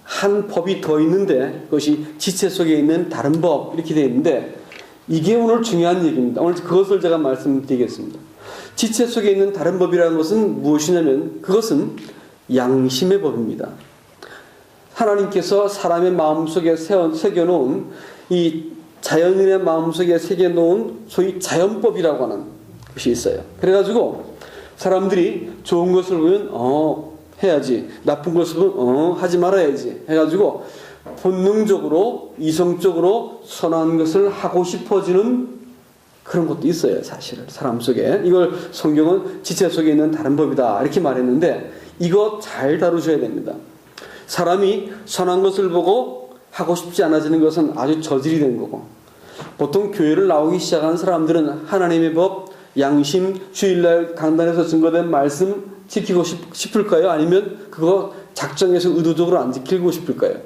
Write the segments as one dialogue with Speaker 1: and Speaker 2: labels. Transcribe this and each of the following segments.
Speaker 1: 한 법이 더 있는데 그것이 지체 속에 있는 다른 법 이렇게 되어 있는데 이게 오늘 중요한 얘기입니다. 오늘 그것을 제가 말씀드리겠습니다. 지체 속에 있는 다른 법이라는 것은 무엇이냐면 그것은 양심의 법입니다. 하나님께서 사람의 마음속에 새겨놓은 이 자연인의 마음속에 새겨놓은 소위 자연법이라고 하는 것이 있어요. 그래가지고 사람들이 좋은 것을 보면 해야지, 나쁜 것을 보면 하지 말아야지 해가지고 본능적으로 이성적으로 선한 것을 하고 싶어지는 그런 것도 있어요. 사실은 사람 속에. 이걸 성경은 지체 속에 있는 다른 법이다 이렇게 말했는데 이거 잘 다루셔야 됩니다. 사람이 선한 것을 보고 하고 싶지 않아지는 것은 아주 저질이 된 거고, 보통 교회를 나오기 시작한 사람들은 하나님의 법, 양심, 주일날 강단에서 증거된 말씀 지키고 싶을까요? 아니면 그거 작정해서 의도적으로 안 지키고 싶을까요?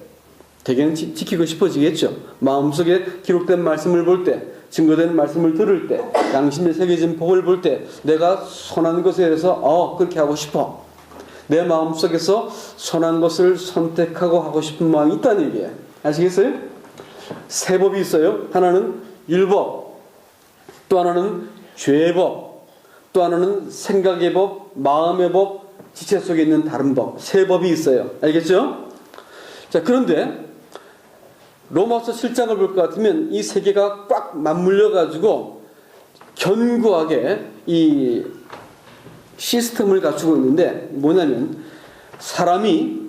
Speaker 1: 대개는 지키고 싶어지겠죠. 마음속에 기록된 말씀을 볼 때, 증거된 말씀을 들을 때, 양심에 새겨진 복을 볼 때 내가 선한 것에 대해서 그렇게 하고 싶어. 내 마음속에서 선한 것을 선택하고 하고 싶은 마음이 있다는 얘기예요. 아시겠어요? 세 법이 있어요. 하나는 율법, 또 하나는 죄의 법, 또 하나는 생각의 법, 마음의 법, 지체 속에 있는 다른 법. 세 법이 있어요. 알겠죠? 자, 그런데 로마서 7장을 볼 것 같으면 이 세 개가 꽉 맞물려 가지고 견고하게 이 시스템을 갖추고 있는데 뭐냐면 사람이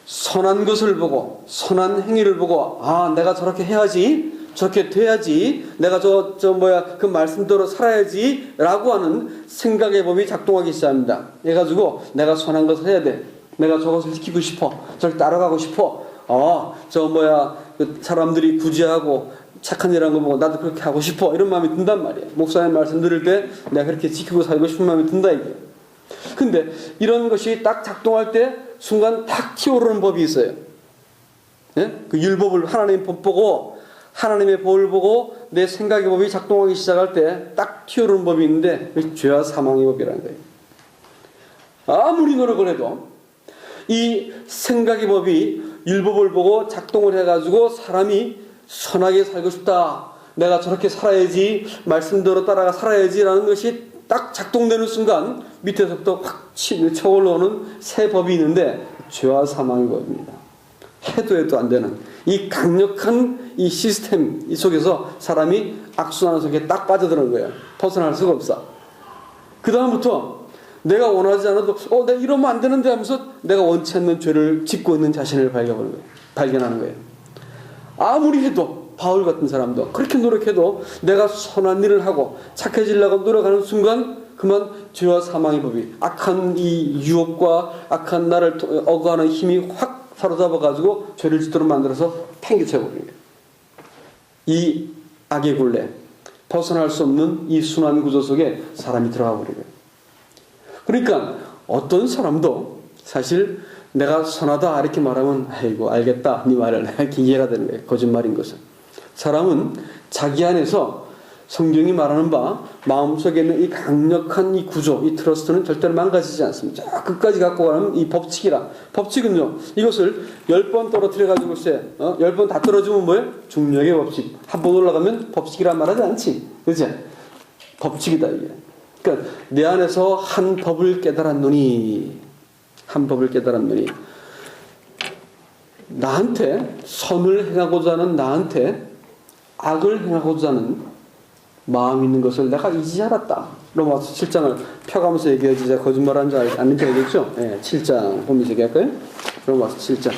Speaker 1: 선한 것을 보고 선한 행위를 보고 내가 저렇게 해야지, 저렇게 돼야지, 내가 그 말씀대로 살아야지 라고 하는 생각의 법이 작동하기 시작합니다. 해가지고 내가 선한 것을 해야 돼, 내가 저것을 지키고 싶어, 저렇게 따라가고 싶어, 그 사람들이 구제하고 착한 일하는 거 보고 나도 그렇게 하고 싶어 이런 마음이 든단 말이에요. 목사님 말씀 들을 때 내가 그렇게 지키고 살고 싶은 마음이 든다 이게. 근데 이런 것이 딱 작동할 때 순간 탁 튀어오르는 법이 있어요. 예? 그 율법을 하나님의 법 보고 하나님의 법을 보고 내 생각의 법이 작동하기 시작할 때 딱 튀어오르는 법이 있는데 그게 죄와 사망의 법이라는 거예요. 아무리 노력을 해도 이 생각의 법이 율법을 보고 작동을 해가지고 사람이 선하게 살고 싶다, 내가 저렇게 살아야지, 말씀대로 따라가 살아야지 라는 것이 딱 작동되는 순간 밑에서부터 확 쳐 올라오는 새 법이 있는데 죄와 사망의 법입니다. 해도 안 되는 이 강력한 이 시스템 이 속에서 사람이 악순환 속에 딱 빠져드는 거예요. 벗어날 수가 없어. 그 다음부터 내가 원하지 않아도 내가 이러면 안 되는데 하면서 내가 원치 않는 죄를 짓고 있는 자신을 발견하는 거예요. 아무리 해도 바울 같은 사람도 그렇게 노력해도 내가 선한 일을 하고 착해지려고 노력하는 순간 그만 죄와 사망의 법이, 악한 이 유혹과 악한 나를 억압하는 힘이 확 사로잡아가지고 죄를 짓도록 만들어서 팽개쳐버리는 거예요. 이 악의 굴레, 벗어날 수 없는 이 순환 구조 속에 사람이 들어가 버리는 거예요. 그러니까 어떤 사람도 사실 내가 선하다 이렇게 말하면 아이고 알겠다 네 말을 이렇게 이해가 되는 거예요. 거짓말인 것은. 사람은 자기 안에서 성경이 말하는 바 마음속에 있는 이 강력한 이 구조, 이 트러스트는 절대로 망가지지 않습니다. 끝까지 갖고 가는 이 법칙이라. 법칙은요, 이것을 10번 떨어뜨려가지고 10번 다 떨어지면 뭐예요? 중력의 법칙. 한 번 올라가면 법칙이란 말하지 않지. 그치? 법칙이다 이게. 그러니까 내 안에서 한 법을 깨달았노니, 나한테 선을 행하고자 하는 나한테 악을 행하고자 하는 마음이 있는 것을 내가 이제 알았다. 로마서 7장을 펴가면서 얘기해야지 제가 거짓말하는 줄 아는지 알겠죠? 7장 보면서 얘기할까요? 로마서 7장.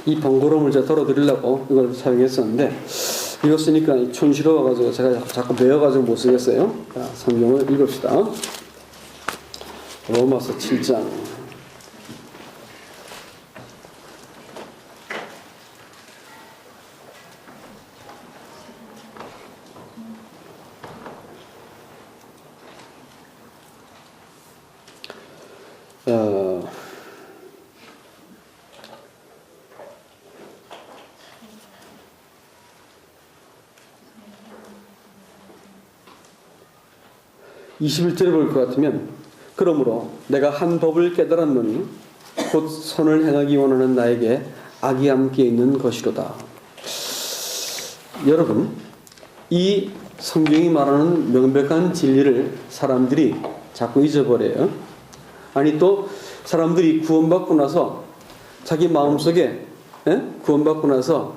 Speaker 1: 이 번거로움을 제가 덜어드리려고 이걸 사용했었는데 이거 쓰니까 촌스러워가지고 제가 자꾸 배워가지고 못 쓰겠어요. 자, 성경을 읽읍시다. 로마서 7장. 어, 21절을 볼 것 같으면 그러므로 내가 한 법을 깨달았노니 곧 선을 행하기 원하는 나에게 악이 함께 있는 것이로다. 여러분, 이 성경이 말하는 명백한 진리를 사람들이 자꾸 잊어버려요. 아니, 또 사람들이 구원받고 나서 자기 마음속에 구원받고 나서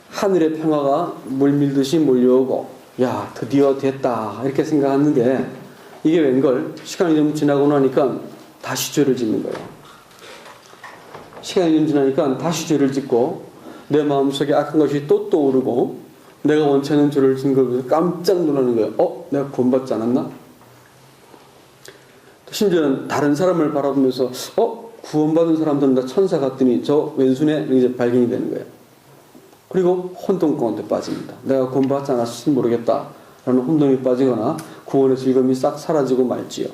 Speaker 1: 하늘의 평화가 물밀듯이 몰려오고, 야, 드디어 됐다 이렇게 생각하는데, 이게 웬걸 시간이 좀 지나고 나니까 다시 죄를 짓는 거예요. 시간이 좀 지나니까 다시 죄를 짓고, 내 마음속에 악한 것이 또 떠오르고, 내가 원치 않는 죄를 짓는 걸 보면서 깜짝 놀라는 거예요. 내가 구원받지 않았나? 심지어는 다른 사람을 바라보면서 구원받은 사람들은 다 천사 같더니 저 왼손에 이제 발견이 되는 거예요. 그리고 혼돈 가운데 빠집니다. 내가 구원받지 않았을지 모르겠다 라는 혼돈이 빠지거나 구원의 즐거움이 싹 사라지고 말지요.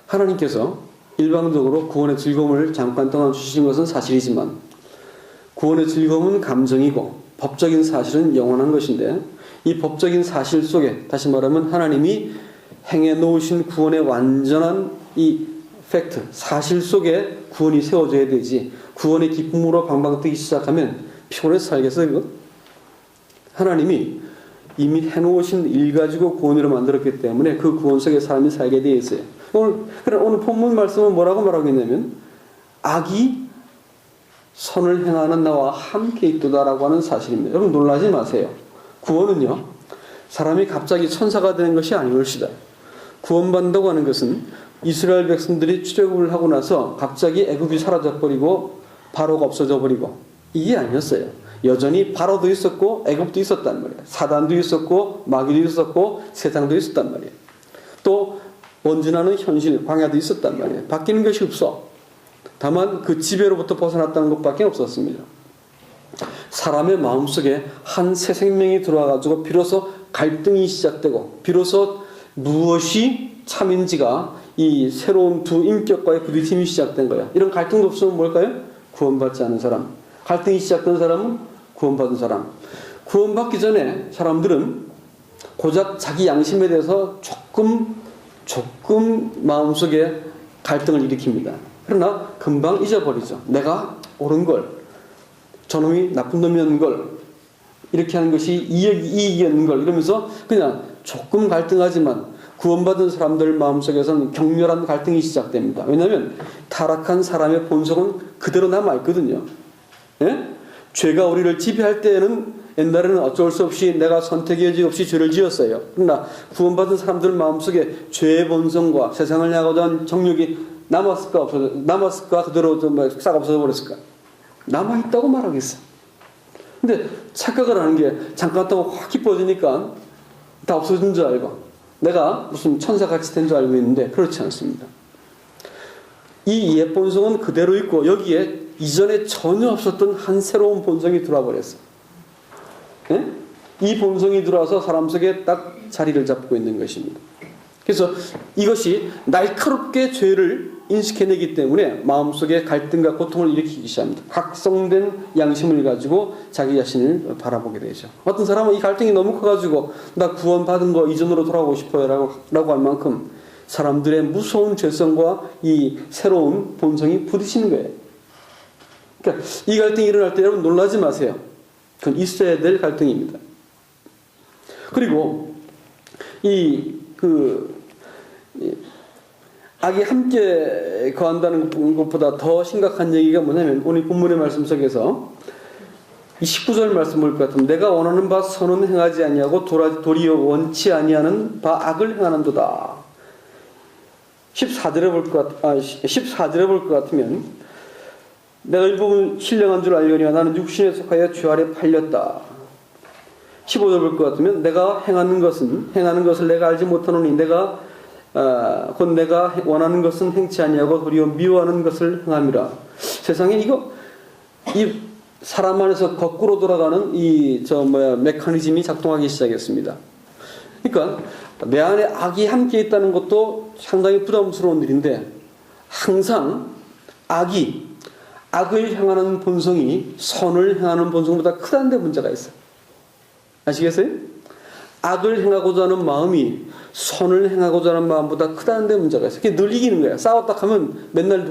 Speaker 1: 하나님께서 일방적으로 구원의 즐거움을 잠깐 동안 주신 것은 사실이지만, 구원의 즐거움은 감정이고 법적인 사실은 영원한 것인데, 이 법적인 사실 속에, 다시 말하면 하나님이 행해 놓으신 구원의 완전한 이 팩트, 사실 속에 구원이 세워져야 되지, 구원의 기쁨으로 방방 뜨기 시작하면 피곤해서 살겠어요, 이거? 하나님이 이미 해놓으신 일 가지고 구원으로 만들었기 때문에 그 구원 속에 사람이 살게 되어 있어요. 오늘 본문 말씀은 뭐라고 말하고 있냐면, 악이 선을 행하는 나와 함께 있도다라고 하는 사실입니다. 여러분 놀라지 마세요. 구원은요, 사람이 갑자기 천사가 되는 것이 아니올시다. 구원받는다고 하는 것은 이스라엘 백성들이 출애굽을 하고 나서 갑자기 애굽이 사라져버리고 바로가 없어져 버리고, 이게 아니었어요. 여전히 바로도 있었고 애굽도 있었단 말이에요. 사단도 있었고 마귀도 있었고 세상도 있었단 말이에요. 또 원진하는 현실, 광야도 있었단 말이에요. 바뀌는 것이 없어. 다만 그 지배로부터 벗어났다는 것밖에 없었습니다. 사람의 마음속에 한 새 생명이 들어와가지고 비로소 갈등이 시작되고, 비로소 무엇이 참인지가 이 새로운 두 인격과의 부딪힘이 시작된 거야. 이런 갈등도 없으면 뭘까요? 구원받지 않은 사람. 갈등이 시작된 사람은 구원받은 사람. 구원받기 전에 사람들은 고작 자기 양심에 대해서 조금 마음속에 갈등을 일으킵니다. 그러나 금방 잊어버리죠. 내가 옳은 걸, 저놈이 나쁜 놈이었는 걸, 이렇게 하는 것이 이익이었는 걸, 이러면서 그냥 조금 갈등하지만 구원받은 사람들 마음속에서는 격렬한 갈등이 시작됩니다. 왜냐하면 타락한 사람의 본성은 그대로 남아있거든요. 예? 죄가 우리를 지배할 때에는 옛날에는 어쩔 수 없이 내가 선택의 여지 없이 죄를 지었어요. 그러나 구원받은 사람들 마음속에 죄의 본성과 세상을 향하고자 하는 정욕이 남았을까? 그대로 싹 없어져 버렸을까? 남아있다고 말하겠어. 근데 착각을 하는 게 잠깐 있다가 확 깊어지니까 다 없어진 줄 알고, 내가 무슨 천사같이 된 줄 알고 있는데 그렇지 않습니다. 이 옛 본성은 그대로 있고, 여기에 이전에 전혀 없었던 한 새로운 본성이 들어와 버렸어. 예? 이 본성이 들어와서 사람 속에 딱 자리를 잡고 있는 것입니다. 그래서 이것이 날카롭게 죄를 인식해내기 때문에 마음속에 갈등과 고통을 일으키기 시작합니다. 각성된 양심을 가지고 자기 자신을 바라보게 되죠. 어떤 사람은 이 갈등이 너무 커가지고 나 구원받은 거 이전으로 돌아가고 싶어요 라고 할 만큼 사람들의 무서운 죄성과 이 새로운 본성이 부딪히는 거예요. 그러니까 이 갈등이 일어날 때 여러분 놀라지 마세요. 그건 있어야 될 갈등입니다. 그리고 악이 함께 거한다는 것보다 더 심각한 얘기가 뭐냐면, 오늘 본문의 말씀 속에서 이 19절 말씀 볼 것 같으면, 내가 원하는 바 선은 행하지 아니하고 도리어 원치 아니하는 바 악을 행하는도다. 14절에 볼 것 같으면, 내가 일부분 신령한 줄 알려니와 나는 육신에 속하여 죄 아래 팔렸다. 15절 볼 것 같으면, 내가 행하는 것을 내가 알지 못하노니 곧 내가 원하는 것은 행치 아니하고 도리어 미워하는 것을 행함이라. 세상에 이 사람 안에서 거꾸로 돌아가는 메커니즘이 작동하기 시작했습니다. 그러니까 내 안에 악이 함께 있다는 것도 상당히 부담스러운 일인데, 항상 악을 향하는 본성이 선을 향하는 본성보다 크다는 데 문제가 있어요. 아시겠어요? 악을 행하고자 하는 마음이 선을 행하고자 하는 마음보다 크다는 데 문제가 있어요. 그게 늘 이기는 거야. 싸웠다 하면 맨날 누가